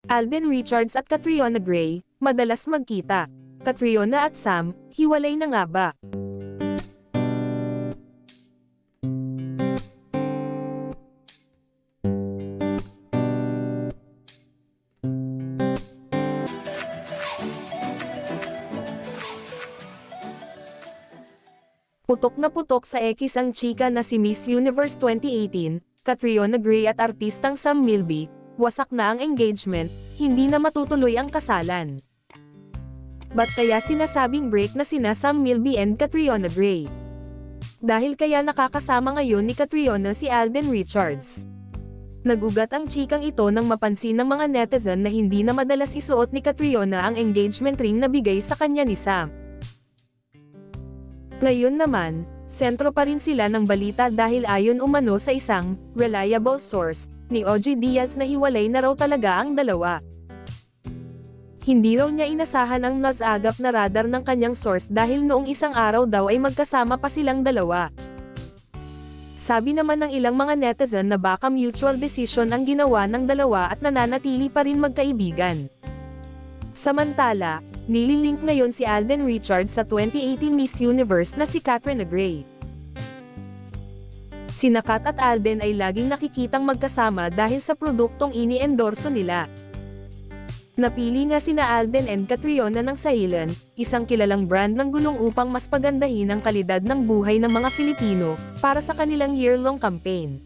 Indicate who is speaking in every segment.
Speaker 1: Alden Richards at Catriona Gray, madalas magkita. Catriona at Sam, hiwalay na nga ba? Putok na putok sa X ang chika na si Miss Universe 2018, Catriona Gray at artistang Sam Milby. Wasak na ang engagement, hindi na matutuloy ang kasalan. Ba't kaya sinasabing break na sina Sam Milby and Catriona Gray? Dahil kaya nakakasama ngayon ni Catriona si Alden Richards. Nagugat ang chikang ito nang mapansin ng mga netizen na hindi na madalas isuot ni Catriona ang engagement ring na bigay sa kanya ni Sam. Ngayon naman, sentro pa rin sila ng balita dahil ayon umano sa isang reliable source ni OG Diaz na hiwalay na raw talaga ang dalawa. Hindi raw niya inasahan ang nasagap na radar ng kanyang source dahil noong isang araw daw ay magkasama pa silang dalawa. Sabi naman ng ilang mga netizen na baka mutual decision ang ginawa ng dalawa at nananatili pa rin magkaibigan. Samantala, nililink ngayon si Alden Richards sa 2018 Miss Universe na si Catriona Gray. Sina Kat at Alden ay laging nakikitang magkasama dahil sa produktong ini-endorso nila. Napili nga sina Alden and Catriona ng Sailan, isang kilalang brand ng gulong upang mas pagandahin ang kalidad ng buhay ng mga Filipino, para sa kanilang year-long campaign.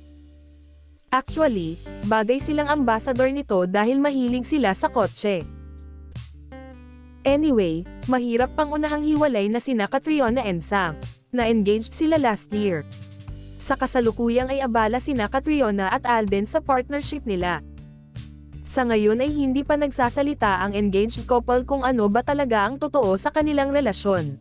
Speaker 1: Actually, bagay silang ambassador nito dahil mahilig sila sa kotse. Anyway, mahirap pang unahang hiwalay na sina Catriona and Sam, na engaged sila last year. Sa kasalukuyang ay abala sina Catriona at Alden sa partnership nila. Sa ngayon ay hindi pa nagsasalita ang engaged couple kung ano ba talaga ang totoo sa kanilang relasyon.